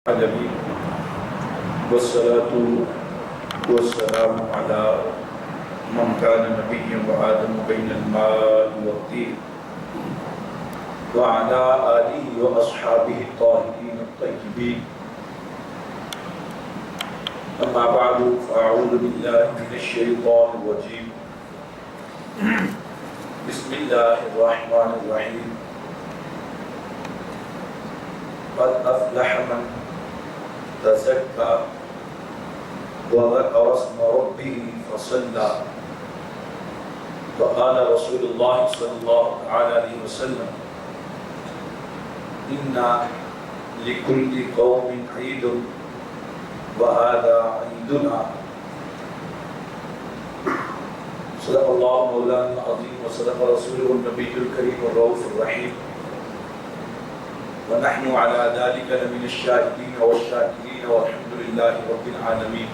العالمين والصلاة والسلام على من كان نبيا وآدم بين الماء والطين وعلى آله وأصحابه الطاهرين الطيبين. أما بعد فأعوذ بالله من الشيطان الرجيم. بسم الله الرحمن الرحيم. قد أفلح من تزكى وذكر اسم ربه فصلى. وقال رسول الله صلى الله عليه وسلم: إن لكل قوم عيد وهذا عيدنا. صدق الله مولانا العظيم وصدق رسوله النبي الكريم الرؤوف الرحيم، ونحن على ذلك لمن الشاهدين والشاكرين والحمد لله رب العالمين.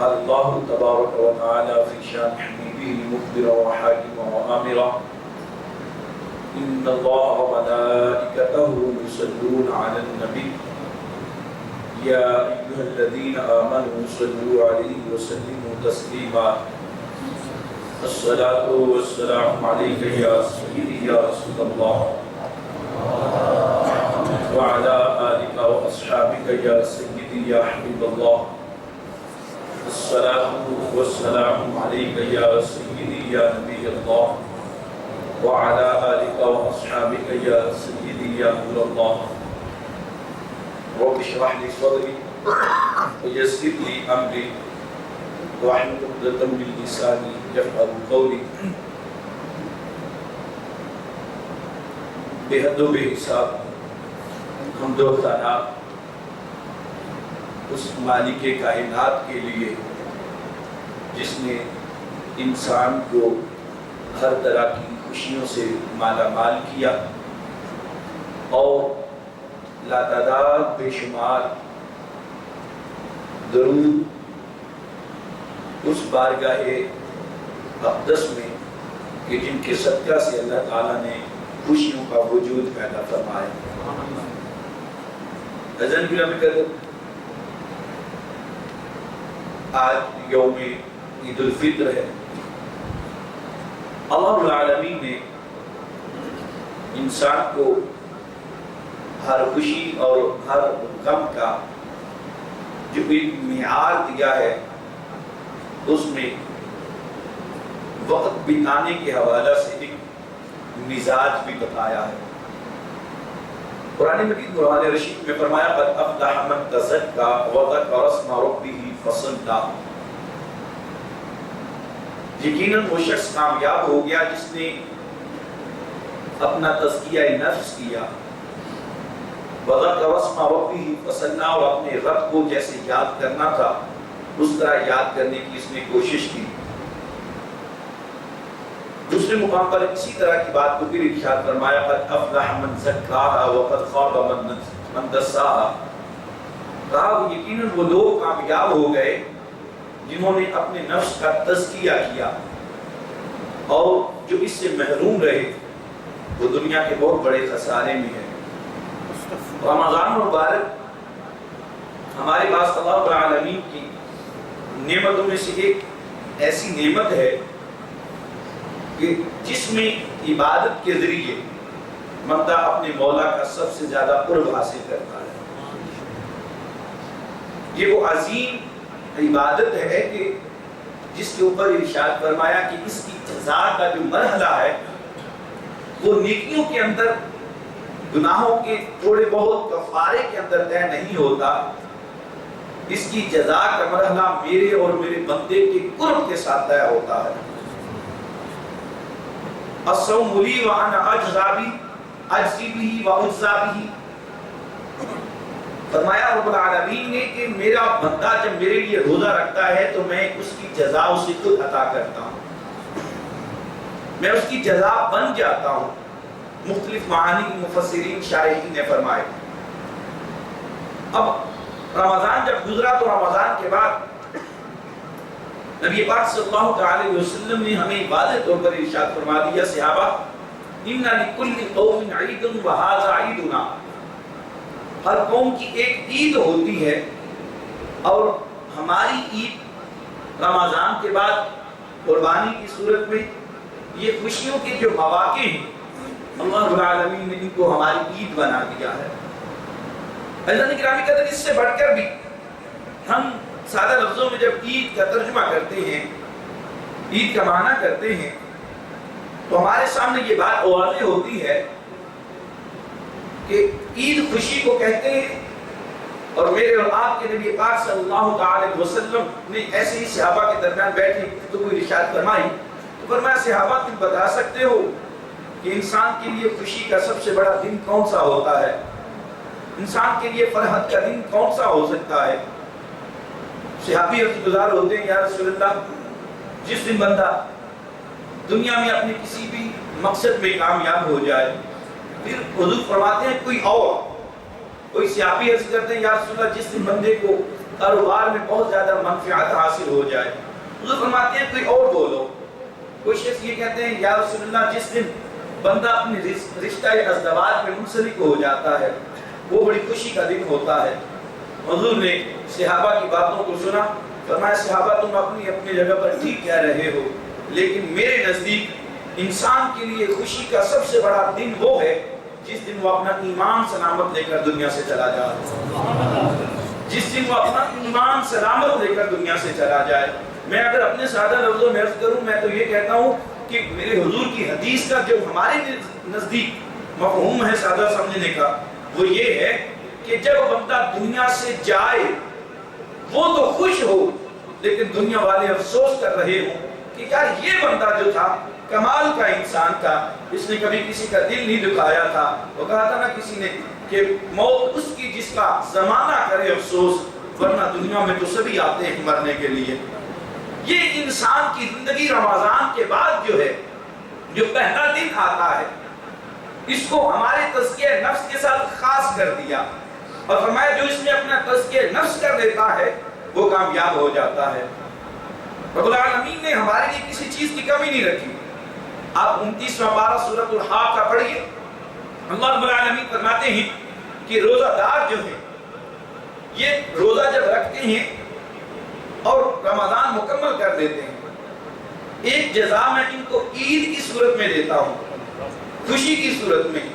قال الله تبارك وتعالى في شان حبيبه مخبرا وحاكما وآمرا: إن الله وملائكته يصلون على النبي يا أيها الذين آمنوا صلوا عليه وسلموا تسليما. الصلاة والسلام عليك يا سيدي يا رسول الله وعلى آلك وأصحابك يا سيدي يا حبيب الله. الصلاة والسلام عليك يا سيدي يا نبي الله وعلى آلك وأصحابك يا سيدي يا نور الله. رب اشرح لي صدري ويسر لي أمري واحلل عقدة من لساني يفقهوا قولي. بے حد و بے حساب حمد و ثنا اس مالک کائنات کے لیے جس نے انسان کو ہر طرح کی خوشیوں سے مالا مال کیا اور لاتعداد بے شمار درود اس بارگاہ اقدس میں کہ جن کے صدقہ سے اللہ تعالیٰ نے خوشیوں کا وجود پیدا فرمائے. حضرت گرامی قدر، آج یوم عید الفطر ہے. اللہ العالمین نے انسان کو ہر خوشی اور ہر غم کا جو ایک معیار دیا ہے اس میں وقت بتانے کے حوالہ سے ایک مزاج بھی بتایا ہے. قرآن مجید قرآن رشید میں فرمایا: قد افلح من تزکى وذكر اسم ربه فصلى. یقیناً وہ شخص کامیاب ہو گیا جس نے اپنا تزکیہ نفس کیا، وذكر اسم ربه فصلى، اور اپنے رب کو جیسے یاد کرنا تھا اس طرح یاد کرنے کی اس نے کوشش کی. دوسرے مقام پر اسی طرح کی بات کو پھر ارشاد فرمایا: قد افلح من زکاها وقد خاب من دساها. کہا وہ یقیناً وہ لوگ کامیاب ہو گئے جنہوں نے اپنے نفس کا تزکیہ کیا اور جو اس سے محروم رہے وہ دنیا کے بہت بڑے خسارے میں ہیں. رمضان مبارک ہمارے پاس اللہ العالمین کی نعمتوں میں سے ایک ایسی نعمت ہے کہ جس میں عبادت کے ذریعے بندہ اپنے مولا کا سب سے زیادہ قرب حاصل کرتا ہے. یہ وہ عظیم عبادت ہے کہ جس کے اوپر ارشاد فرمایا کہ اس کی جزا کا جو مرحلہ ہے وہ نیکیوں کے اندر، گناہوں کے تھوڑے بہت کفارے کے اندر طے نہیں ہوتا. اس کی جزا کا مرحلہ میرے اور میرے بندے کے قرب کے ساتھ طے ہوتا ہے. الصوم لی وانا اجزی بھی واجزا بھی. فرمایا رب العالمین نے کہ میرا بندہ جب میرے لیے روزہ رکھتا ہے تو میں اس کی جزا اسے خود عطا کرتا ہوں، میں اس کی جزا بن جاتا ہوں. مختلف معانی مفسرین شارحین نے فرمائے. اب رمضان جب گزرا تو رمضان کے بعد نبی پاک صلی اللہ علیہ وسلم نے ہمیں واضح طور پر ارشاد فرما دیا: صحابہ، ان لکل قوم عید وہذا عیدنا، ہر قوم کی ایک عید ہوتی ہے، اور ہماری عید رمضان کے بعد قربانی کی صورت میں یہ خوشیوں کے جو مواقع ہیں اللہ رب العالمین نے ان کو ہماری عید بنا دیا ہے۔ عزیزان گرامی قدر، اس سے بڑھ کر بھی ہم سادہ لفظوں میں جب عید کا ترجمہ کرتے ہیں، عید کا معنی کرتے ہیں، تو ہمارے سامنے یہ بات واضح ہوتی ہے کہ عید خوشی کو کہتے ہیں۔ اور میرے اور آپ کے نبی پاک صلی اللہ علیہ وسلم نے ایسے ہی صحابہ کے درمیان بیٹھے تو کوئی ارشاد فرمائی، تو فرمایا صحابہ تم بتا سکتے ہو کہ انسان کے لیے خوشی کا سب سے بڑا دن کون سا ہوتا ہے؟ انسان کے لیے فرحت کا دن کون سا ہو سکتا ہے؟ صحابی عرض گزار ہوتے ہیں، یا رسول اللہ، جس دن بندہ دنیا میں اپنے کسی بھی مقصد میں کامیاب ہو جائے، پھر حضور فرماتے ہیں کوئی صحابی عرض کرتے ہیں، یا رسول اللہ، جس دن بندے کو کاروبار میں بہت زیادہ منفعت حاصل ہو جائے، حضور فرماتے ہیں کوئی اور بولو۔ کوئی شخص یہ کہتے ہیں، یا رسول اللہ، جس دن بندہ اپنے رشتہ ازدواج میں منسلک ہو جاتا ہے، وہ بڑی خوشی کا دن ہوتا ہے۔ حضور نے صحابہ کی باتوں کو سنا، فرمایا صحابہ تم اپنی اپنی جگہ پر ٹھیک کہہ رہے ہو، لیکن میرے نزدیک انسان کے لیے خوشی کا سب سے بڑا دن وہ ہے جس دن وہ اپنا ایمان سلامت لے کر دنیا سے چلا جائے، جس دن وہ اپنا ایمان سلامت لے کر دنیا سے چلا جائے۔ میں اگر اپنے سادہ لفظوں میں عرض کروں، میں تو یہ کہتا ہوں کہ میرے حضور کی حدیث کا جو ہمارے نزدیک مفہوم ہے سادہ سمجھنے کا، وہ یہ ہے کہ جب بندہ دنیا سے جائے وہ تو خوش ہو، لیکن دنیا والے افسوس کر رہے ہوں کہ یار یہ بندہ جو تھا کمال کا انسان تھا، اس نے کبھی کسی کا دل نہیں دکھایا تھا۔ وہ کہا تھا نا کسی نے کہ موت اس کی جس کا زمانہ کرے افسوس، ورنہ دنیا میں تو سبھی آتے ہیں مرنے کے لیے۔ یہ انسان کی زندگی رمضان کے بعد جو ہے، جو پہلا دن آتا ہے، اس کو ہمارے تزکیہ نفس کے ساتھ خاص کر دیا، اور فرمایا جو اس میں اپنا تزکیہ نفس کر لیتا ہے وہ کامیاب ہو جاتا ہے۔ رب العالمین نے ہمارے لیے کسی چیز کی کمی نہیں رکھی۔ آپ 29واں پارہ سورۃ الحاقہ پڑھیے، اللہ رب العالمین فرماتے ہیں کہ روزہ دار جو ہیں، یہ روزہ جب رکھتے ہیں اور رمضان مکمل کر دیتے ہیں، ایک جزا میں ان کو عید کی صورت میں دیتا ہوں، خوشی کی صورت میں،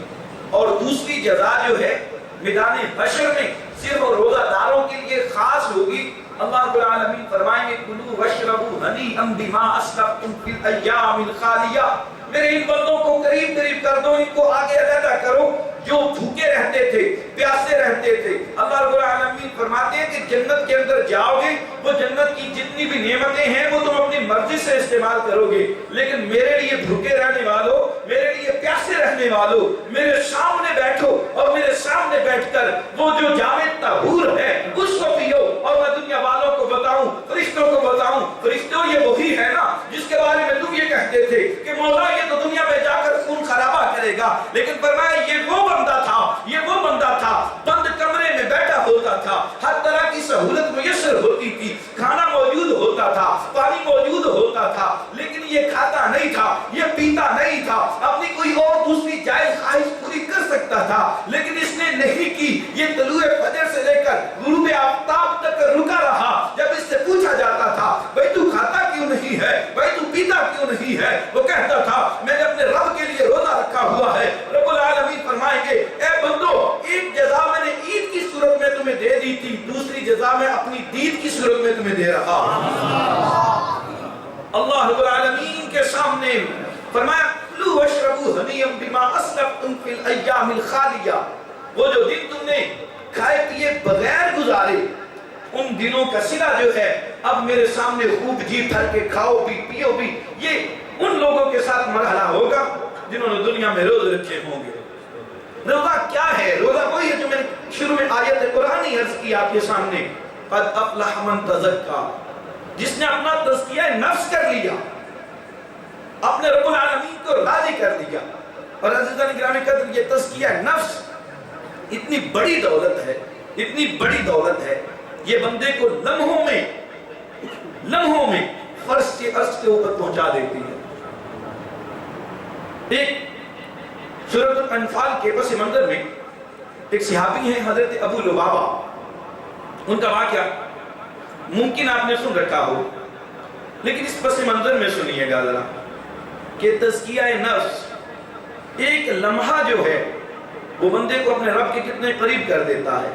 اور دوسری جزا جو ہے میدان حشر میں صرف روزہ داروں کے لیے خاص ہوگی۔ اللہ رب العالمین فرمائیں گے کلوا واشربوا ہنیئا بما اسلفتم فی الایام الخالیہ۔ میرے ان بندوں کو قریب قریب کر دو، ان کو آگے علیحدہ کرو جو بھوکے رہتے تھے، پیاسے رہتے تھے۔ اللہ رب العالمین فرماتے ہیں کہ جنت کے اندر جاؤ گے، وہ جنت کی جتنی بھی نعمتیں ہیں وہ تم اپنی مرضی سے استعمال کرو گے، لیکن میرے لیے بھوکے رہنے والوں، میرے لیے پیاسے رہنے والوں، میرے سامنے بیٹھو اور میرے سامنے بیٹھ کر وہ جو جام طہور ہے اس کو پیو۔ اور میں دنیا والوں کو بتاؤں، فرشتوں کو بتاؤں، فرشتوں یہ وہی ہے نا جس کے بارے میں تم یہ کہتے تھے کہ مولا یہ تو دنیا میں جا کر خون خرابہ کرے گا، لیکن فرمایا یہ وہ بندہ تھا، یہ وہ بندہ تھا بند کمرے میں بیٹھا ہوتا تھا، ہر طرح کی سہولت میسر ہوتی تھی، کھانا موجود ہوتا تھا، پانی موجود ہوتا تھا، لیکن یہ کھاتا نہیں تھا، یہ پیتا نہیں تھا، اپنی کوئی اور دوسری جائز خواہش پوری کر سکتا تھا، لیکن اس نے نہیں کی۔ یہ طلوع فجر سے لے کر غروب آفتاب تک رکا رہا۔ جب اس سے پوچھا جاتا تھا بھائی تو کھاتا کیوں نہیں ہے، بھائی تو پیتا کیوں نہیں ہے، وہ کہتا تھا میں نے اپنے رب کے لیے روزہ رکھا ہوا ہے۔ رب العالمین فرمائیں گے اے بندو، ایک جزا میں نے عید کی صورت میں تمہیں دے دی تھی، دوسری جزا میں اپنی دید کی صورت میں تمہیں دے رہا ہوں۔ اللہ رب العالمین کے سامنے فرمایا کلوا واشربوا ہنیئا بما اسلفتم فی الایام الخالیہ۔ وہ جو دن تم نے کھائے پیے بغیر گزارے، ان دنوں کا صلہ جو ہے اب میرے سامنے خوب جی بھر کے کھاؤ بھی پیو بھی۔ یہ ان لوگوں کے ساتھ مرحلہ ہوگا جنہوں نے دنیا میں روزے رکھے ہوں گے۔ روزہ کیا ہے؟ روزہ وہی ہے جو میں نے شروع میں آیت قرآنی عرض کی آپ کے سامنے، قد افلح من تزکا، جس نے اپنا تزکیہ نفس کر لیا، اپنے رب العالمین کو راضی کر لیا۔ اور عزیزان گرامی قدر، یہ تزکیہ نفس اتنی بڑی دولت ہے، اتنی بڑی دولت ہے، یہ بندے کو لمحوں میں فرض سے عرض کے اوپر پہنچا دیتی ہے۔ ایک سورۃ الانفال کے پس منظر میں ایک صحابی ہیں حضرت ابو لبابہ، ان کا واقعہ ممکن آپ نے سن رکھا ہو، لیکن اس پس منظر میں سنیے گا ذرا کہ تزکیہ نفس ایک لمحہ جو ہے وہ بندے کو اپنے رب کے کتنے قریب کر دیتا ہے۔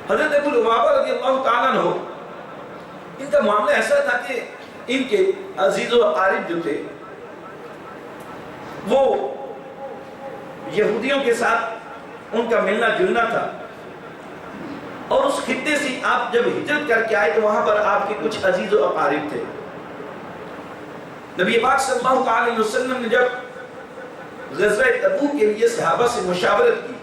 حضرت ابو لبابہ رضی اللہ تعالیٰ عنہ، ان کا معاملہ ایسا تھا کہ ان کے عزیز و اقارب جو تھے وہ یہودیوں کے ساتھ ان کا ملنا جلنا تھا، اور اس خطے سے آپ جب ہجرت کر کے آئے تو وہاں پر آپ کے کچھ عزیز و اقارب تھے۔ نبی پاک صلی اللہ علیہ وسلم نے جب غزوہ تبوک کے لیے صحابہ سے مشاورت کی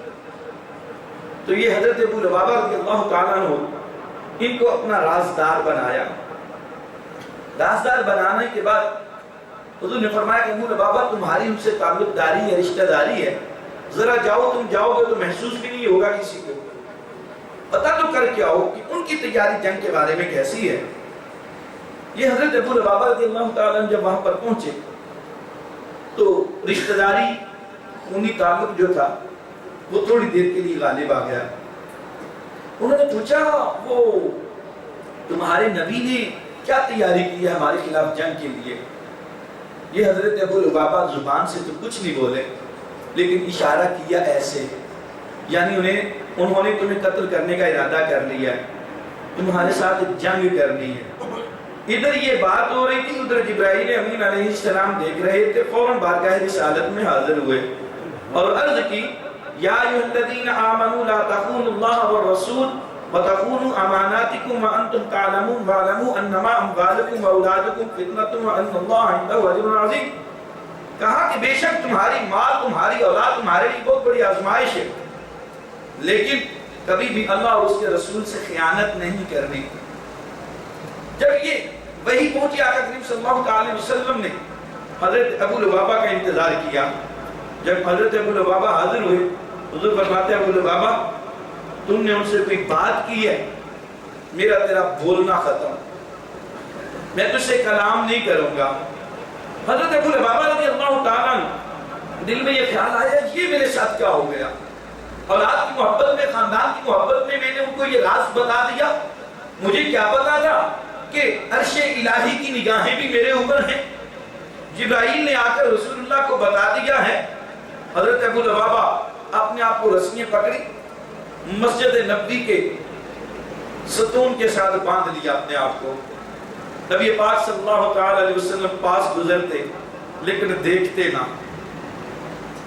تو یہ حضرت ابو لبابہ رضی اللہ تعالیٰ عنہ ان کو اپنا رازدار بنایا۔ رازدار بنانے کے بعد حضور نے فرمایا کہ ابو لبابہ تمہاری ان سے تعلق داری ہے، رشتہ داری ہے، ذرا جاؤ، تم جاؤ گے تو محسوس بھی نہیں ہوگا کسی کو، پتہ تو کر کے آؤ کہ ان کی تیاری جنگ کے بارے میں کیسی ہے۔ یہ حضرت ابو لبابہ رضی اللہ تعالیٰ عنہ جب وہاں پر پہنچے تو رشتہ داری، خونی تعلق جو تھا وہ تھوڑی دیر کے لیے غالب آ گیا۔ انہوں نے پوچھا وہ تمہارے نبی نے کیا تیاری کی ہے ہمارے خلاف جنگ کے لیے؟ یہ حضرت ابو لبابہ زبان سے تو کچھ نہیں بولے لیکن اشارہ کیا ایسے، یعنی انہوں نے تمہیں قتل کرنے کا ارادہ کر لیا ہے، تمہارے ساتھ جنگ کرنی ہے۔ ادھر یہ بات ہو رہی تھی، ادھر جبرائیل امین علیہ السلام دیکھ رہے تھے، فوراً بارگاہ رسالت میں حاضر ہوئے اور عرض کی یا ایھا الذین آمنوا لا تخونوا اللہ والرسول وتخونوا اماناتکم وانتم تعلمون واعلموا انما اموالکم واولادکم فتنۃ وان اللہ عنده اجر عظیم۔ کہا کہ بے شک تمہاری مال، تمہاری اولاد تمہارے لیے بہت بڑی آزمائش ہے، لیکن کبھی بھی اللہ اور اس کے رسول سے خیانت نہیں کرنی۔ جب یہ وحی پہنچی آقا کریم صلی اللہ علیہ وسلم نے حضرت ابو لبابہ کا انتظار کیا۔ جب حضرت ابو لبابہ حاضر ہوئے، حضور فرماتے ہیں ابو لبابہ تم نے ان سے کوئی بات کی ہے؟ میرا تیرا بولنا ختم، میں تجھ سے کلام نہیں کروں گا۔ حضرت ابو لبابہ رضی اللہ تعالیٰ دل میں یہ خیال آیا یہ میرے ساتھ کیا ہو گیا؟ اولاد کی محبت میں، خاندان کی محبت میں میں نے ان کو یہ راز بتا دیا، مجھے کیا پتا تھا کہ عرش الہی کی نگاہیں بھی میرے اوپر ہیں، جبرائیل نے آ کر رسول اللہ کو بتا دیا ہے۔ حضرت ابو لبابہ اپنے آپ کو رسیاں پکڑی، مسجد نبوی کے ستون کے ساتھ باندھ لیا اپنے آپ کو۔ نبی پاک صلی اللہ علیہ وسلم پاس گزرتے لیکن دیکھتے نہ،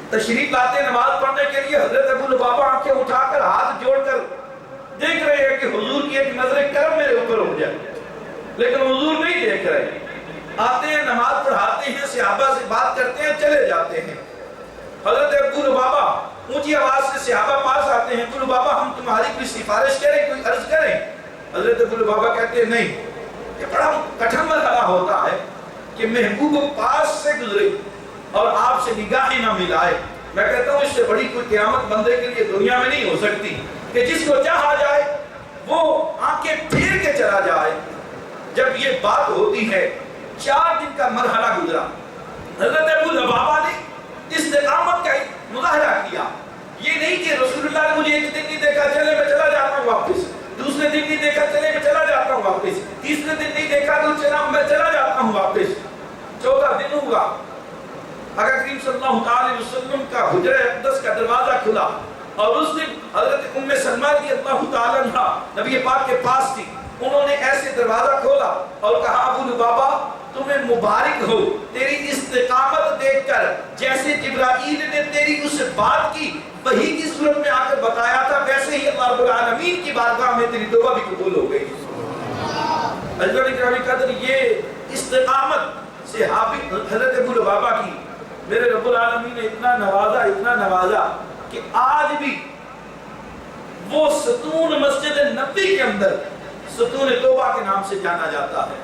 تشریف لاتے نماز پڑھنے کے لیے، حضرت ابو لبابہ آنکھیں اٹھا کر ہاتھ جوڑ کر دیکھ رہے ہیں کہ حضور کی ایک نظر کرم میرے اوپر ہو جائے، لیکن حضور نہیں دیکھ رہے۔ آتے ہیں، نماز پڑھاتے ہیں، صحابہ سے بات کرتے ہیں، چلے جاتے ہیں۔ حضرت ابو لبابہ اونچی آواز سے صحابہ پاس آتے ہیں، ابو لبابہ ہم تمہاری کوئی سفارش کریں، کوئی عرض کریں؟ حضرت ابو لبابہ کہتے ہیں نہیں، یہ بڑا کٹھن مرحلہ ہوتا ہے کہ محبوب پاس سے گزرے اور آپ سے نگاہیں نہ ملائے۔ میں کہتا ہوں اس سے بڑی کوئی قیامت بندے کے لیے دنیا میں نہیں ہو سکتی کہ جس کو چاہا جائے وہ آنکھیں پھیر کے چلا جائے۔ جب یہ بات ہوتی ہے، 4 دن کا مرحلہ گزرا، حضرت ابو لبابہ نے استقامت کا مظاہرہ کیا۔ یہ نہیں کہ رسول اللہ نے مجھے ایک دن نہیں دیکھا چلے میں چلا جاتا ہوں واپس، دوسرے دن نہیں دیکھا چلے میں چلا جاتا ہوں واپس، تیسرے دن نہیں دیکھا تو میں چلا جاتا ہوں واپس، 14 دن ہوا۔ آقا کریم صلی اللہ علیہ وسلم کا حجرہ اقدس کا دروازہ کھلا اور اس دن حضرت ام سلمہ رضی اللہ تعالیٰ عنہا نبی پاک کے پاس تھی، انہوں نے ایسے دروازہ کھولا اور کہا ابو لبابہ تمہیں مبارک ہو، تیری استقامت دیکھ کر جیسے جبرائیل نے تیری اس بات کی وحی کی صورت میں آ کر بتایا تھا، ویسے ہی اللہ رب العالمین کی بارگاہ میں تیری توبہ بھی قبول ہو گئی۔ حضرت اکرام قدر یہ استقامت صحابی حضرت ابو لبابہ کی میرے رب العالمین نے اتنا نوازا کہ آج بھی وہ ستون مسجد نبوی کے اندر ستون توبہ کے نام سے جانا جاتا ہے۔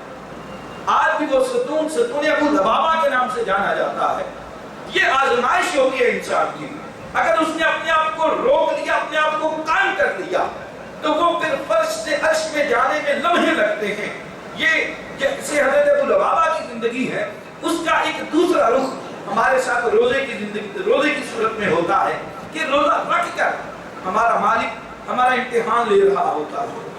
آج بھی وہ ستون ابو لبابہ کے نام سے جانا جاتا ہے۔ یہ آزمائش ہوتی ہے انسان کی، اگر اس نے اپنے آپ کو روک لیا، اپنے آپ کو قائم کر لیا تو وہ پھر فرش سے عرش میں جانے میں لمحے لگتے ہیں۔ یہ جیسے حضرت ابو لبابہ کی زندگی ہے، اس کا ایک دوسرا رخ ہمارے ساتھ روزے کی صورت میں ہوتا ہے کہ روزہ رکھ کر ہمارا مالک ہمارا امتحان لے رہا ہوتا ہے.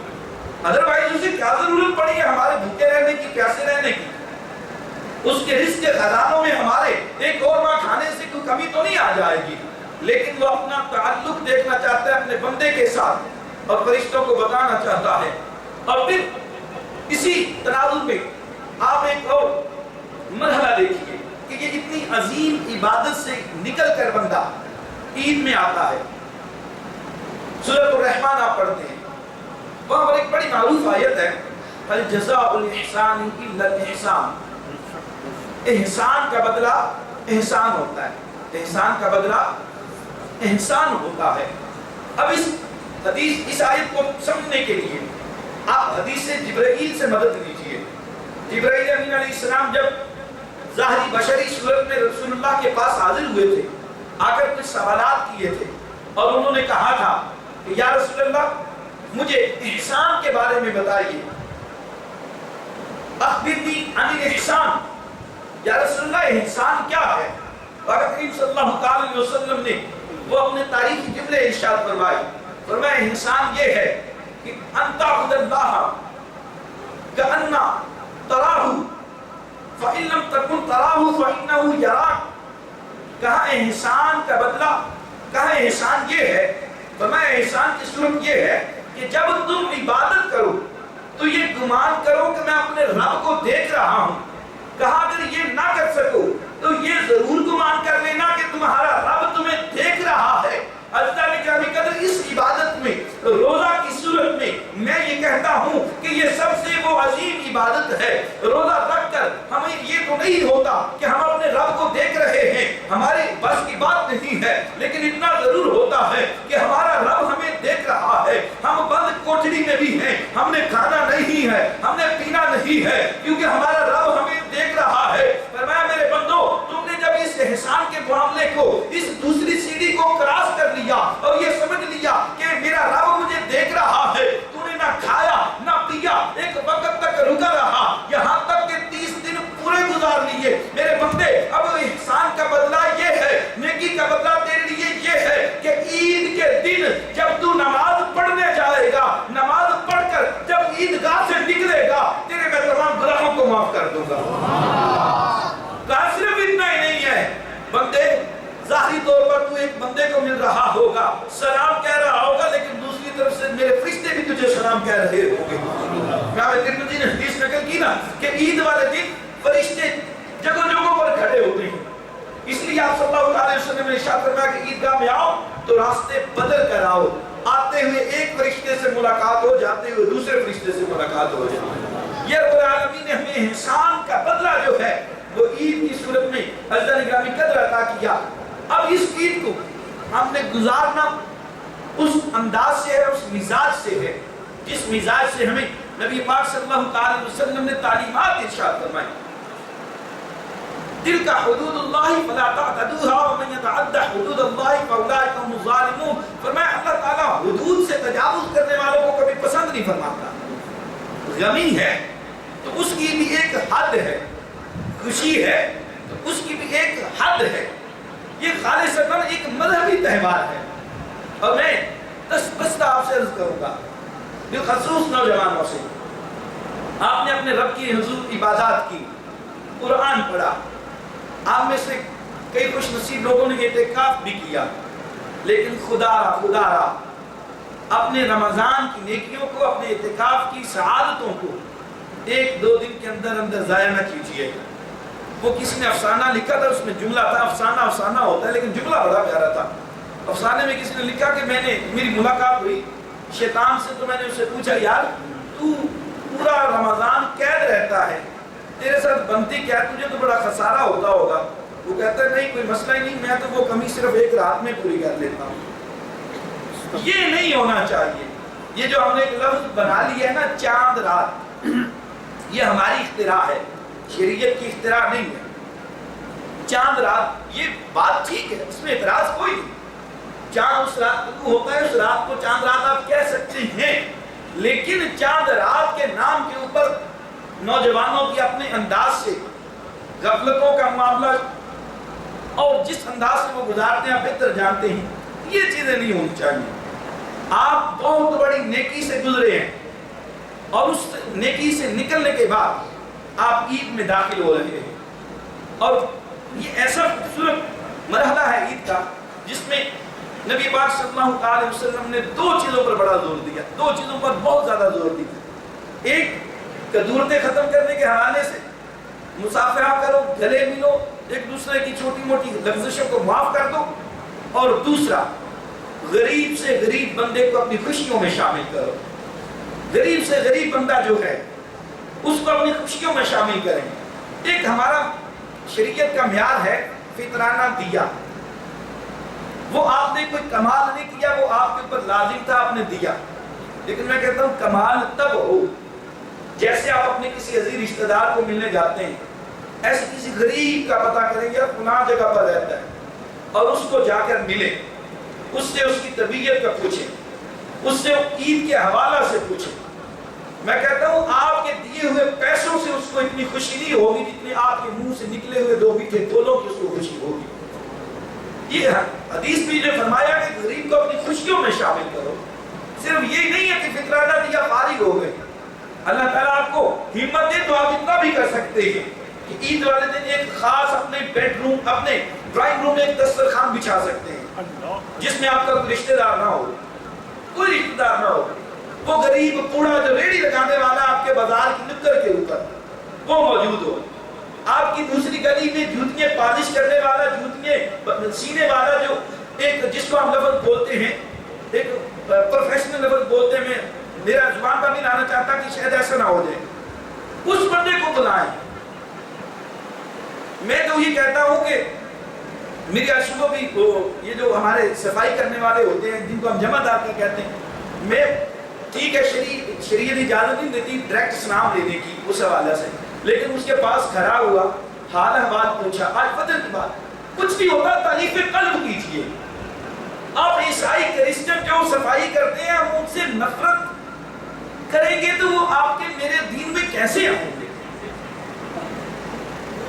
ادروائز اسے کیا ضرورت پڑی ہے ہمارے بھوکے رہنے کی، پیاسے رہنے کی؟ اس کے رزق کے خزانوں میں ہمارے ایک اور ماہ کھانے سے کوئی کمی تو نہیں آ جائے گی، لیکن وہ اپنا تعلق دیکھنا چاہتا ہے اپنے بندے کے ساتھ اور فرشتوں کو بتانا چاہتا ہے. اور پھر اسی تناظر میں آپ ایک اور مرحلہ دیکھیے کہ یہ اتنی عظیم عبادت سے نکل کر بندہ عید میں آتا ہے. سورۃ الرحمن آپ پڑھتے ہیں، وہاں پر ایک بڑی معروف آیت ہے، الجزاء الاحسان الا الاحسان. احسان کا بدلہ احسان ہوتا ہے، احسان کا بدلہ احسان ہوتا ہے. اب اس آیت کو سمجھنے کے لیے آپ حدیث جبرائیل سے مدد لیجئے. جبرائیل امین علیہ السلام جب ظاہری بشری صورت میں رسول اللہ کے پاس حاضر ہوئے تھے، آ کر کچھ سوالات کیے تھے اور انہوں نے کہا تھا کہ یا رسول اللہ مجھے احسان کے بارے میں بتائیے. اخبرنی عن الاحسان، یا رسول اللہ احسان کیا ہے؟ وقت کریم صلی اللہ علیہ وسلم نے وہ اپنے تاریخی جملے ارشاد فرمائے. فرمایا احسان یہ ہے کہ ان تعبد اللہ کأن تراہ فإن لم تكن تراہ فإنہ یراک. کہا احسان کا بدلہ، کہا احسان یہ ہے، فرمایا احسان کی صورت یہ ہے کہ جب تم عبادت کرو تو یہ گمان کرو کہ میں اپنے رب کو دیکھ رہا ہوں. کہا اگر یہ نہ کر سکو تو یہ ضرور گمان کر لینا کہ تمہارا رب تمہیں دیکھ رہا ہے. اس عبادت میں روزہ کی صورت میں میں یہ کہتا ہوں کہ یہ سب سے وہ عظیم عبادت ہے. روزہ رکھ کر ہمیں یہ تو نہیں ہوتا کہ ہم اپنے رب کو دیکھ رہے ہیں، ہمارے بس کی بات نہیں ہے، لیکن اتنا ضرور ہوتا ہے کہ ہمارا رب ہمیں دیکھ رہا ہے. ہم بند کوٹھری میں بھی ہیں، ہم نے کھانا نہیں ہے، ہم نے پینا نہیں ہے، کیونکہ ہمارا رب ہمیں دیکھ رہا ہے. فرمایا میرے بندو تم نے جب اس احسان کے معاملے کو، اس دوسری سیڑھی کو کراس کر لیا اور یہ سمجھ لیا کہ میرا رب مجھے دیکھ رہا ہے، تو نے نہ کھایا نہ پیا، ایک وقت تک رکا رہا یہاں تک کہ 30 دن پورے گزار لیے. میرے بندے اب احسان کا بدلہ یہ ہے، نیکی کا بدلہ تیرے لیے یہ ہے کہ عید کے دن جب تو نماز پڑھنے جائے گا، نماز پڑھ کر جب عیدگاہ سے نکلے گا، تیرے میں تمام گناہوں کو معاف کر دوں گا. کہا صرف اتنا ہی نہیں ہے، بندے ظاہری طور پر تو ایک بندے کو مل رہا ہوگا، سلام کہہ رہا ہوگا، لیکن دوسری طرف سے میرے فرشتے بھی تجھے سلام کہہ رہے ہوں گے. ترمذی نے حدیث نقل کی نا کہ عید والے دن فرشتے جگہ جگہوں پر کھڑے ہوتے ہیں. اس لیے آپ صلی اللہ علیہ وسلم نے ارشاد فرمایا کہ عیدگاہ میں آؤ تو راستے بدل کر آؤ. آتے ہوئے ایک فرشتے سے ملاقات ہو، جاتے ہوئے دوسرے فرشتے سے ملاقات ہو جائے. یہ رب العالمین نے ہمیں احسان کا بدلہ جو ہے وہ عید کی صورت میں حضرت نگرامی قدر عطا کیا. اب اس عید کو ہم نے گزارنا اس انداز سے ہے، اس مزاج سے ہے جس مزاج سے ہمیں نبی پاک صلی اللہ علیہ وسلم نے تعلیمات ارشاد فرمائی. تلک حدود اللہ فلا تعتدوها ومن يتعد حدود اللہ فاولئک هم الظالمون. فرمایا اللہ تعالیٰ حدود سے تجاوز کرنے والوں کو کبھی پسند نہیں فرماتا. غمی ہے تو اس کی بھی ایک حد ہے، خوشی ہے تو اس کی بھی ایک حد ہے. یہ خالصتاً ایک مذہبی تہوار ہے. اور میں دست آپ سے عرض کروں گا بالخصوص نوجوانوں سے، آپ نے اپنے رب کی حضور عبادات کی، قرآن پڑھا، آپ میں سے کئی خوش نصیب لوگوں نے اعتکاف بھی کیا، لیکن خدا را اپنے رمضان کی نیکیوں کو، اپنے اعتکاف کی سعادتوں کو 1-2 دن کے اندر اندر ضائع نہ کیجیے. وہ کسی نے افسانہ لکھا تھا، اس میں جملہ تھا، افسانہ ہوتا ہے لیکن جملہ بڑا پیارا تھا. افسانے میں کسی نے لکھا کہ میری ملاقات ہوئی شیطان سے، تو میں نے اسے پوچھا یار تو پورا رمضان قید رہتا ہے، تیرے ساتھ بنتی کیا ہے، تجھے تو بڑا خسارہ ہوتا ہوگا. وہ کہتا ہے نہیں کوئی مسئلہ ہی نہیں، میں تو وہ کمی صرف ایک رات میں پوری کر لیتا ہوں. یہ نہیں ہونا چاہیے. یہ جو ہم نے ایک لفظ بنا لیا ہے نا چاند رات، یہ ہماری اختراع ہے، شریعت کی اختراع نہیں ہے. چاند رات یہ بات ٹھیک ہے، اس میں اعتراض کوئی نہیں. چاند اس رات کو ہوتا ہے، اس رات کو چاند رات آپ کہہ سکتے ہیں، لیکن چاند رات کے نام کے اوپر نوجوانوں کی اپنے انداز سے غفلتوں کا معاملہ اور جس انداز سے وہ گزارتے ہیں بہتر جانتے ہیں، یہ چیزیں نہیں ہونی چاہیے. آپ بہت بڑی نیکی سے گزرے ہیں اور اس نیکی سے نکلنے کے بعد آپ عید میں داخل ہو رہے ہیں، اور یہ ایسا خوبصورت مرحلہ ہے عید کا جس میں نبی پاک صلی اللہ علیہ وسلم نے دو چیزوں پر بڑا زور دیا، دو چیزوں پر بہت زیادہ زور دیا۔ ایک کدورتیں ختم کرنے کے حوالے سے مصافحہ کرو، گلے ملو، ایک دوسرے کی چھوٹی موٹی لفزشوں کو معاف کر دو، اور دوسرا غریب سے غریب بندے کو اپنی خوشیوں میں شامل کرو۔ غریب سے غریب بندہ جو ہے اس کو اپنی خوشیوں میں شامل کریں۔ ایک ہمارا شریعت کا معیار ہے فطرانہ دیا، وہ آپ نے کوئی کمال نہیں کیا، وہ آپ کے اوپر لازم تھا، آپ نے دیا۔ لیکن میں کہتا ہوں کمال تب ہو جیسے آپ اپنے کسی عزیز رشتہ دار کو ملنے جاتے ہیں، ایسے کسی غریب کا پتہ کریں گے فلاں جگہ پر رہتا ہے، اور اس کو جا کر ملیں، اس سے اس کی طبیعت کا پوچھیں، اس سے عید کے حوالہ سے پوچھیں۔ میں کہتا ہوں آپ کے دیے ہوئے پیسوں سے اس کو اتنی خوشی نہیں ہوگی جتنی آپ کے منہ سے نکلے ہوئے دو میٹھے بولوں کی اس کو خوشی ہوگی۔ یہ حدیث بھی جو فرمایا کہ غریب کو اپنی خوشیوں میں شامل کرو، صرف یہ نہیں ہے کہ فطرانہ دیا فارغ ہو گئے۔ اللہ تعالیٰ آپ کو ہمت دے تو آپ اتنا بھی کر سکتے ہیں کہ عید والے دن ایک خاص اپنے بیڈ روم، اپنے ڈرائنگ روم میں ایک دسترخوان بچھا سکتے ہیں جس میں آپ کا کوئی رشتہ دار نہ ہو، کوئی رشتہ دار نہ ہو، وہ غریب کوڑا جو ریڑھی لگانے والا آپ کے بازار کی نکر کے اوپر وہ موجود ہو، آپ کی دوسری گلی میں جوتیاں پالش کرنے والا، جوتیاں سینے والا، جو ایک جس کو ہم لفظ بولتے ہیں ایک پروفیشنل لفظ بولتے ہیں، میرا زبان پر نہیں لانا چاہتا کہ شاید ایسا نہ ہو جائے، اس بندے کو بلائیں۔ میں تو یہ کہتا ہوں کہ میری صبح بھی یہ جو ہمارے صفائی کرنے والے ہوتے ہیں جن کو ہم جمع دار کا کہتے ہیں، میں ٹھیک ہے شریعت اجازت نہیں دیتی ڈائریکٹ سلام لینے کی اس حوالے سے، لیکن اس کے پاس کھڑا ہوا، حال احوال پوچھا، آج فجر کی بات کچھ بھی ہوگا تعریف قلب کیجیے۔ آپ عیسائی کرسچن جو صفائی کرتے ہیں ہم ان سے نفرت کریں گے تو وہ آپ کے میرے دین میں کیسے آئیں گے؟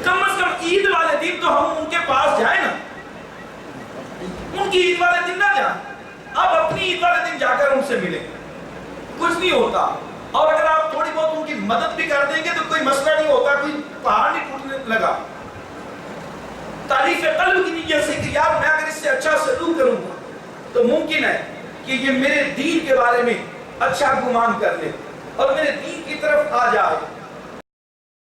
کم از کم عید والے دن تو ہم ان کے پاس جائیں نا، ان کی عید والے دن نہ جائیں، آپ اپنی عید والے دن جا کر ان سے ملیں، کچھ نہیں ہوتا۔ اور اگر آپ تھوڑی بہت ان کی مدد بھی کر دیں گے تو کوئی مسئلہ نہیں ہوتا، کوئی پہاڑ نہیں ٹوٹنے لگا۔ تعریف قلب کی نیت سے کہ یار میں اگر اس سے اچھا سلوک کروں گا تو ممکن ہے کہ یہ میرے دین کے بارے میں اچھا گمان کر لے اور میرے دین کی طرف آ جائے۔